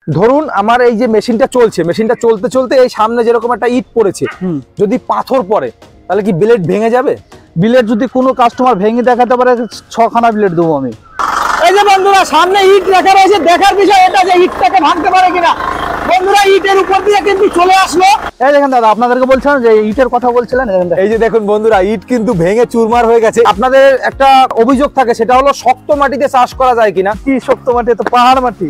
ধরুন আমার এই যে মেশিনটা চলছে, মেশিনটা চলতে চলতে এই সামনে যেরকম একটা ইট পড়েছে, যদি পাথর পড়ে তাহলে কি ব্লেড ভেঙে যাবে? ব্লেড যদি কোনো কাস্টমার ভেঙে দেখাতে পারে 6খানা ব্লেড দেবো আমি। এই যে বন্ধুরা সামনে ইট রাখা রয়েছে, দেখার বিষয় এটা যে ইটটাকে ভাঙতে পারে কিনা। বন্ধুরা ইটের উপর দিয়ে কিন্তু চলে আসলো। এই দেখেন দাদা, আপনাদেরকে বলছিলাম যে ইটের কথা বলছিলেন, এই যে দেখুন বন্ধুরা ইট কিন্তু ভেঙে চুরমার হয়ে গেছে। আপনাদের একটা অভিযোগ থাকে, সেটা হলো শক্ত মাটিতে চাষ করা যায় কিনা। কি শক্ত মাটি? তো পাহাড় মাটি।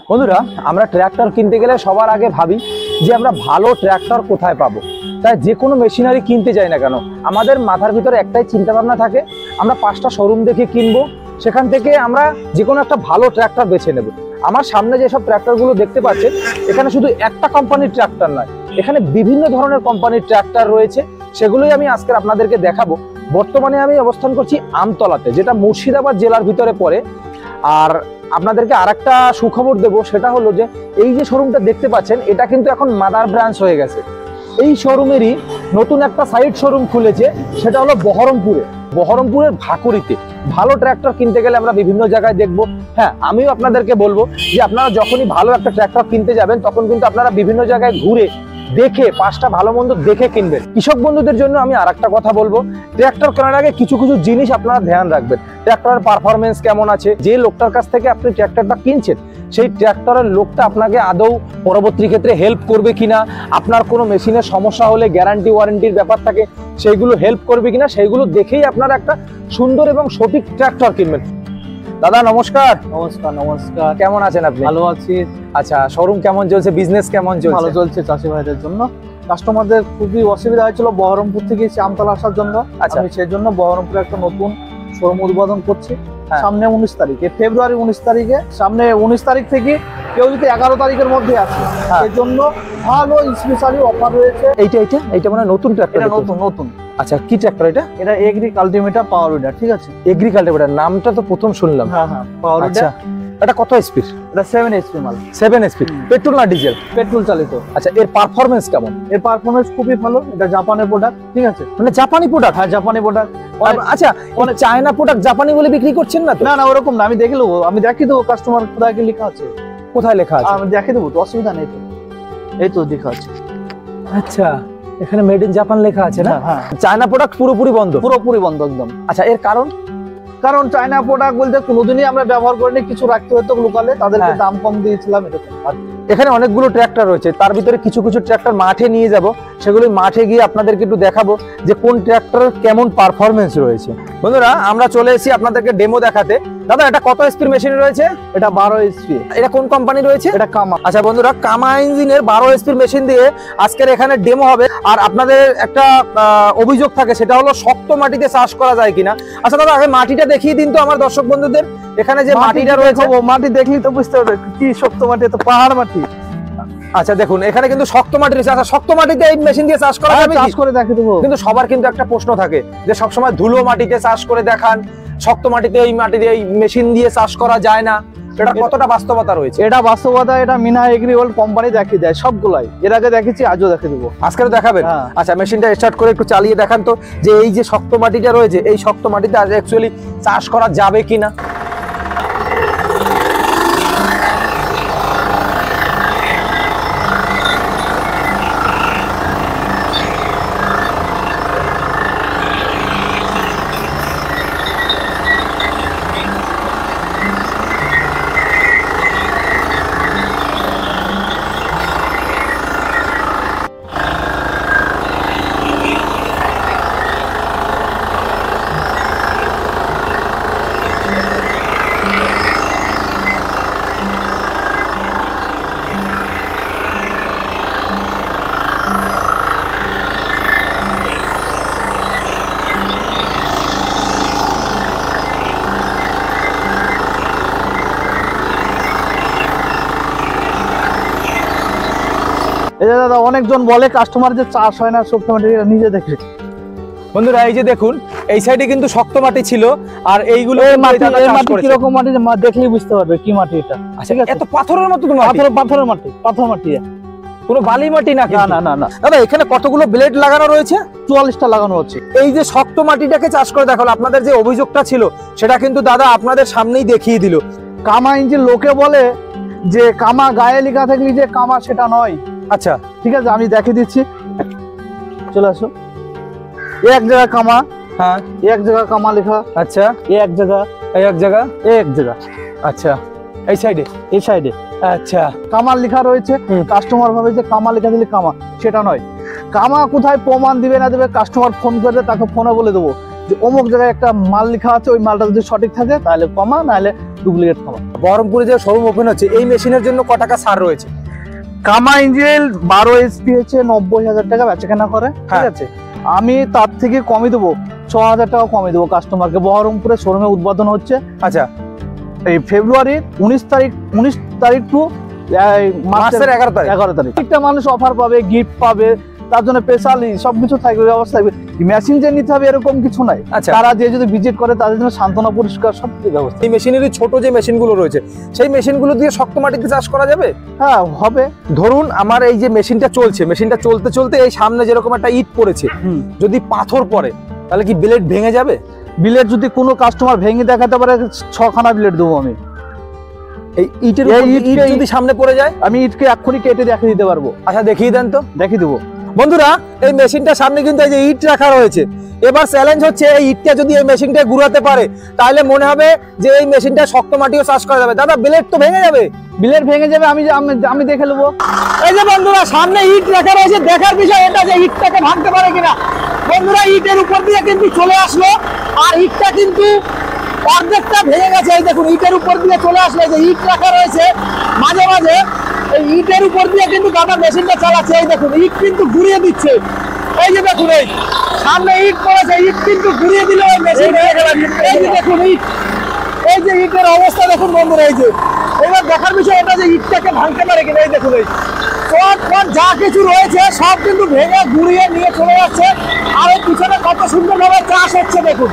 বন্ধুরা আমরা ট্র্যাক্টর কিনতে গেলে সবার আগে ভাবি যে আমরা ভালো ট্র্যাক্টর কোথায় পাবো। তাই যে কোনো মেশিনারি কিনতে যাই না কেন, আমাদের মাথার ভিতরে একটাই চিন্তা ভাবনা থাকে, আমরা 5টা শোরুম দেখে কিনবো, সেখান থেকে আমরা যে কোনো একটা ভালো ট্র্যাক্টর বেছে নেব। আমার সামনে যেসব ট্র্যাক্টরগুলো দেখতে পাচ্ছেন, এখানে শুধু একটা কোম্পানির ট্র্যাক্টর নয়, এখানে বিভিন্ন ধরনের কোম্পানির ট্র্যাক্টর রয়েছে, সেগুলোই আমি আজকে আপনাদেরকে দেখাবো। বর্তমানে আমি অবস্থান করছি আমতলাতে, যেটা মুর্শিদাবাদ জেলার ভিতরে পড়ে। আর আপনাদেরকে আরেকটা সুখবর দেব, সেটা হলো যে এই যে শোরুমটা দেখতে পাচ্ছেন, এটা কিন্তু এখন মাদার ব্রাঞ্চ হয়ে গেছে। এই শোরুমেরই নতুন একটা সাইড শোরুম খুলেছে, সেটা হলো বহরমপুরের ভাকুরিতে। ভালো ট্র্যাক্টর কিনতে গেলে আমরা বিভিন্ন জায়গায় দেখবো। হ্যাঁ, আমিও আপনাদেরকে বলবো যে আপনারা যখনই ভালো একটা ট্র্যাক্টর কিনতে যাবেন, তখন কিন্তু আপনারা বিভিন্ন জায়গায় ঘুরে দেখে 5টা ভালো মন্দ দেখে কিনবেন। কৃষক বন্ধুদের জন্য আমি আরেকটা কথা বলবো, ট্র্যাক্টর কেনার আগে কিছু কিছু জিনিস আপনারা ধ্যান রাখবেন। ট্র্যাক্টরের পারফরমেন্স কেমন আছে, যে লোকটার কাছ থেকে আপনি ট্র্যাক্টরটা কিনছেন সেই ট্র্যাক্টরের লোকটা আপনাকে আদৌ পরবর্তী ক্ষেত্রে হেল্প করবে কিনা, আপনার কোনো মেশিনের সমস্যা হলে গ্যারান্টি ওয়ারেন্টির ব্যাপার থাকে, সেইগুলো হেল্প করবে কিনা, সেইগুলো দেখেই আপনারা একটা সুন্দর এবং সঠিক ট্র্যাক্টর কিনবেন। দাদা নমস্কার। নমস্কার। নমস্কার। কেমন আছেন আপনি? ভালো আছি। আচ্ছা, শোরুম কেমন চলছে, বিজনেস কেমন চলছে? ভালো চলছে। চাষি ভাইদের জন্য কাস্টমারদের খুবই অসুবিধা হয়েছিল বহরমপুর থেকে আমতলা আসার জন্য। আমি সেই জন্য বহরমপুরে একটা নতুন শোরুম উদ্বোধন করছি সামনে 19 তারিখে, ফেব্রুয়ারি 19 তারিখে। সামনে 19 তারিখ থেকে কেউ যদি 11 তারিখের মধ্যে আসে, সেই জন্য ভালো স্পেশালি অফার রয়েছে। এইটা মানে নতুন ট্র্যাক্টর? নতুন। আচ্ছা, কি ট্র্যাক্টর এটা? এটা এগ্রি কাল্টিভেটর পাওয়ার উইডার। ঠিক আছে, এগ্রি কাল্টিভেটর নামটা তো প্রথম শুনলাম। হ্যাঁ, পাওয়ার উইডার। এটা কত এসপি? এটা 7 এসপি মাল। 7 এসপি পেট্রোল না ডিজেল? পেট্রোল চালিত। আচ্ছা, এর পারফরম্যান্স কেমন? এর পারফরম্যান্স খুবই ভালো। এটা জাপানের প্রোডাক্ট। ঠিক আছে, মানে জাপানি প্রোডাক্ট? হ্যাঁ, জাপানি প্রোডাক্ট। আচ্ছা, অনেক চায়না প্রোডাক্ট জাপানি বলে বিক্রি করছেন না তো? না, ওরকম না। আমি দেখে দেবো, আমি দেখিয়ে দেবো কাস্টমার কোথায় কি লেখা আছে। কোথায় লেখা আছে? আমি দেখিয়ে দেবো, তো অসুবিধা নেই তো। এই তো লেখা আছে। আচ্ছা, এখানে মেড ইন জাপান লেখা আছে না? হ্যাঁ। চায়না প্রোডাক্ট পুরোপুরি বন্ধ? পুরোপুরি বন্ধ একদম। আচ্ছা, এর কারণ? কারণ চায়না প্রোডাক্ট বলতে কোনোদিনই আমরা ব্যবহার করিনি, কিছু রাখতে হতো লোকালে, তাদেরকে দাম কম দিয়েছিলাম এরকম। এখানে অনেকগুলো ট্র্যাক্টর রয়েছে, তার ভিতরে কিছু কিছু ট্র্যাক্টর মাঠে নিয়ে যাব, সেগুলো মাঠে গিয়ে আপনাদেরকে একটু দেখাবো যে কোন ট্র্যাক্টরের কেমন পারফরমেন্স রয়েছে। বন্ধুরা আমরা চলে এসেছি আপনাদেরকে ডেমো দেখাতে। দাদা এটা কত এসপির মেশিন রয়েছে? এটা 12 এসপি। এটা কোন কোম্পানি রয়েছে? এটা কামা। আচ্ছা বন্ধুরা, কামা ইঞ্জিনের 12 এসপির মেশিন দিয়ে আজকের এখানে ডেমো হবে। আর আপনাদের একটা অভিযোগ থাকে, সেটা হলো শক্ত মাটিতে চাষ করা যায় কিনা। আচ্ছা দাদা, আগে মাটিটা দেখিয়ে দিন তো আমার দর্শক বন্ধুদের। এখানে যে মাটিটা রয়েছে, মাটি দেখলেই তো বুঝতে পারবে কি শক্ত মাটি। তো পাহাড় মাটি। আচ্ছা দেখুন, এখানে কিন্তু শক্ত মাটি রয়েছে। আচ্ছা, শক্ত মাটিতে এই মেশিন দিয়ে চাষ করা যাবে? চাষ করে দেখিয়ে দেবো। কিন্তু সবার কিন্তু একটা প্রশ্ন থাকে যে সবসময় ধুলো মাটিতে চাষ করে দেখান, শক্ত মাটিতে এই মাটি দিয়ে এই মেশিন দিয়ে চাষ করা যায় না, এটা কতটা বাস্তবতা রয়েছে? এটা বাস্তবতা, এটা মিনা এগ্রি ওয়ার্ল্ড কোম্পানি দেখিয়ে দেয় সবগুলাই। এর আগে দেখেছি, আজও দেখিয়ে দেবো। আজকেও দেখাবেন? আচ্ছা, মেশিনটা স্টার্ট করে একটু চালিয়ে দেখান তো, যে এই যে শক্ত মাটিটা রয়েছে, এই শক্ত মাটিতে অ্যাকচুয়ালি চাষ করা যাবে কিনা। এই যে দাদা, অনেকজন বলে কাস্টমার যে চাষ হয় না শক্ত মাটি, নিজে দেখে। বন্ধুরা এই যে দেখুন, এই সাইডে কিন্তু শক্ত মাটি ছিল, আর এইগুলো মাটি কিরকম মাটি দেখলেই বুঝতে পারবে কি মাটি এটা। আচ্ছা, এত পাথরের মতো? তো পাথরের মাটি, পাথর মাটি। কোনো বালি মাটি না? না না না। দাদা এখানে কতগুলো ব্লেড লাগানো রয়েছে? 44টা লাগানো হচ্ছে। এই যে শক্ত মাটিটাকে চাষ করে দেখালো, আপনাদের যে অভিযোগটা ছিল সেটা কিন্তু দাদা আপনাদের সামনেই দেখিয়ে দিল। কামা ইঞ্জিন লোকে বলে যে কামা গায়ে লেখা থাকলে যে কামা, সেটা নয়। আচ্ছা ঠিক আছে, আমি দেখিয়ে দিচ্ছি, চলে আসো। এক জায়গা কামা, হ্যাঁ এক জায়গা কামা লেখা। আচ্ছা এক জায়গা, এক জায়গা, এক জায়গা। আচ্ছা এই সাইডে, এই সাইডে আচ্ছা কামা লেখা রয়েছে। কাস্টমার ভাবে যে কামা লেখা দিলে কামা, সেটা নয়। কামা কোথায় প্রমাণ দিবে না দেবে, কাস্টমার ফোন করবে, তাকে ফোনে বলে দেবো যে অমুক জায়গায় একটা মাল লেখা আছে, ওই মালটা যদি সঠিক থাকে তাহলে কামা, নাহলে ডুপ্লিকেট কামা। বহরমপুরে যে শোরুম ওপেন হচ্ছে এই মেশিনের জন্য ক টাকা ছাড় রয়েছে? কামা ইঞ্জিন 12 HP হচ্ছে 90,000 টাকা বেচাকেনা করে, ঠিক আছে। আমি তার থেকে কমই দেবো, 6,000 টাকা কমই দেবো কাস্টমারকে। বহরমপুরে শোরুমে উদ্বোধন হচ্ছে, আচ্ছা এই ফেব্রুয়ারির 19 তারিখ টু মার্চের 11 তারিখ। একটা মানুষ অফার পাবে, গিফট পাবে, তার জন্য স্পেশালি সবকিছু থাকবে, ব্যবস্থা থাকবে। মেশিন যে নিতে হবে এরকম কিছু নাই। আচ্ছা। তারা যে যদি ভিজিট করে তাদের জন্য সান্ত্বনা পুরস্কার সব ব্যবস্থা। এই মেশিনেরই ছোট যে মেশিনগুলো রয়েছে সেই মেশিনগুলো দিয়ে শক্ত মাটিতে চাষ করা যাবে? হ্যাঁ হবে। ধরুন আমার এই যে মেশিনটা চলছে, মেশিনটা চলতে চলতে এই সামনে যেরকম একটা ইট পড়েছে, যদি পাথর পড়ে তাহলে কি ব্লেড ভেঙে যাবে? ব্লেড যদি কোনো কাস্টমার ভেঙে দেখাতে পারে 6খানা ব্লেড দেবো আমি। এই ইটের ইট যদি সামনে পড়ে যায়? আমি ইটকে এক্ষুনি কেটে দেখিয়ে দিতে পারবো। আচ্ছা দেখিয়ে দেন তো। দেখিয়ে দেবো। বন্ধুরা এই মেশিনটার সামনে কিন্তু এই যে ইট রাখা রয়েছে, এবার চ্যালেঞ্জ হচ্ছে এই ইটটা যদি এই মেশিনটা ঘুরাতে পারে তাহলে মনে হবে যে এই মেশিনটা শক্ত মাটিও চাষ করা যাবে। দাদা ব্লেড তো ভেঙে যাবে। ব্লেড ভেঙে যাবে, আমি দেখে নেবো। এই যে বন্ধুরা সামনে ইট রাখা রয়েছে, দেখার বিষয় এটা যে ইটটাকে ভাঙতে পারে কিনা। বন্ধুরা ইটের উপর দিয়ে কিন্তু চলে আসলো, আর ইটটা কিন্তু অর্ধেকটা ভেঙে গেছে। এই দেখুন ইটের উপর দিয়ে চলে আসলো, যে ইট রাখা রয়েছে মাঝে মাঝে, এই ইটের উপর দিয়ে কিন্তু দাদা মেশিনটা চালাচ্ছে। এই দেখুন ইট কিন্তু ঘুরিয়ে দিচ্ছে। এই যে দেখুন এই সামনে ইট পড়েছে, ইট কিন্তু ঘুরিয়ে দিল ওই মেশিন। এই যে দেখুন ইট, এই যে ইটের অবস্থা দেখুন বন্ধুরা। এই যে এবার দেখার বিষয় এটা যে ইটটাকে ভাঙতে পারে কিনা। এই দেখুন এই পর যা কিছু রয়েছে সব কিন্তু ভেঙে ঘুরিয়ে নিয়ে চলে যাচ্ছে, আর এই পিছনে কত সুন্দরভাবে চাষ হচ্ছে দেখুন।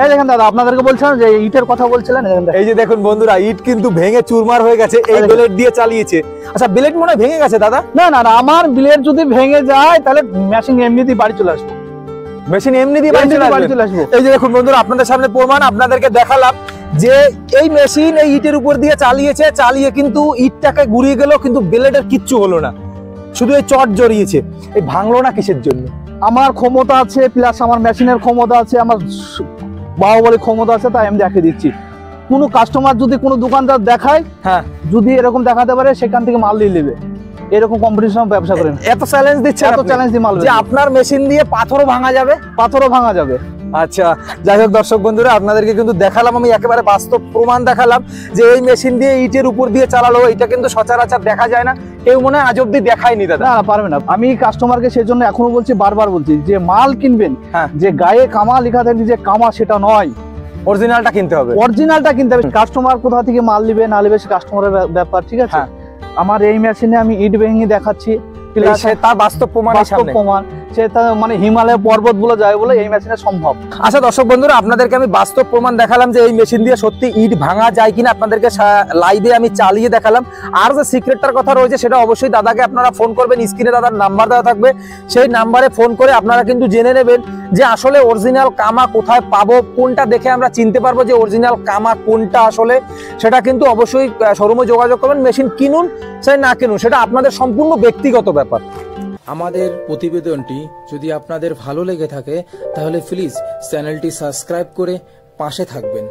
এই দেখেন দাদা, আপনাদেরকে বলছিলাম যে ইটের কথা বলছিলেন। এই যে দেখুন বন্ধুরা ইট কিন্তু ভেঙে চুরমার হয়ে গেছে, এই ব্লেড দিয়ে চালিয়েছে। আচ্ছা ব্লেড মনে হয় ভেঙে গেছে দাদা? না না না, আমার ব্লেড যদি ভেঙে যায় তাহলে মেশিন এমনিতেই বাড়ি চলে আসবো। মেশিন এমনিতেই বাড়ি চলে আসবো। এই যে দেখুন বন্ধুরা আপনাদের সামনে প্রমাণ আপনাদেরকে দেখালাম যে এই মেশিন এই ইটের উপর দিয়ে চালিয়েছে, চালিয়ে কিন্তু ইটটাকে ঘুরিয়ে গেল, কিন্তু ব্লেডের কিচ্ছু হলো না, শুধু এই চট জড়িয়েছে। এই ভাঙলো না কিসের জন্য? আমার ক্ষমতা আছে, প্লাস আমার মেশিনের ক্ষমতা আছে, আমার বাহুবলী ক্ষমতা আছে, তাই আমি দেখিয়ে দিচ্ছি। কোনো কাস্টমার যদি কোনো দোকানদার দেখায়, হ্যাঁ যদি এরকম দেখাতে পারে সেখান থেকে মাল নিয়ে নেবে। এরকম কম্পিটিশন ব্যবসা করেন। এত চ্যালেঞ্জ দিচ্ছে, এত চ্যালেঞ্জ দিয়ে মাল যে আপনার মেশিন দিয়ে পাথরও ভাঙা যাবে? পাথরও ভাঙা যাবে। আচ্ছা যাই হোক দর্শক বন্ধুরা আপনাদেরকে কিন্তু দেখালাম, আমি একেবারে বাস্তব প্রমাণ দেখালাম যে এই মেশিন দিয়ে ইটের উপর দিয়ে চালালো। এটা কিন্তু সচরাচর দেখা যায় না, কেউ মনে হয় আজ অব্দি দেখায়নি দাদা। না পারবে না। আমি কাস্টমারকে সেই জন্য এখনো বলছি, বারবার বলছি যে মাল কিনবেন, যে গায়ে কামা লেখা থাকে যে কামা, সেটা নয়, অরিজিনালটা কিনতে হবে। অরিজিনালটা কিনতে হবে। কাস্টমার কোথা থেকে মাল নিবে না নিবে সে কাস্টমারের ব্যাপার, ঠিক আছে। আমার এই মেশিনে আমি ইট ভেঙে দেখাচ্ছি, তার বাস্তব প্রমাণ, সে মানে হিমালয় পর্বত বলে যায় বলে এই মেশিনে সম্ভব। আচ্ছা দর্শক বন্ধুরা আপনাদেরকে আমি বাস্তব প্রমাণ দেখালাম যে এই মেশিন দিয়ে সত্যি ইট ভাঙা যায় কিনা, আপনাদেরকে লাইভে আমি চালিয়ে দেখালাম। আর যে সিক্রেটটার কথা রয়েছে সেটা অবশ্যই দাদাকে আপনারা ফোন করবেন, স্ক্রিনে দাদার নাম্বার দেওয়া থাকবে, সেই নাম্বারে ফোন করে আপনারা কিন্তু জেনে নেবেন যে আসলে অরিজিনাল কামা কোথায় পাবো, কোনটা দেখে আমরা চিনতে পারবো যে অরিজিনাল কামা কোনটা আসলে। সেটা কিন্তু অবশ্যই শোরুমে যোগাযোগ করবেন, মেশিন কিনুন চাই না কিনুন সেটা আপনাদের সম্পূর্ণ ব্যক্তিগত ব্যাপার। আমাদের প্রতিবেদনটি যদি আপনাদের ভালো লেগে থাকে তাহলে প্লিজ চ্যানেলটি সাবস্ক্রাইব করে পাশে থাকবেন।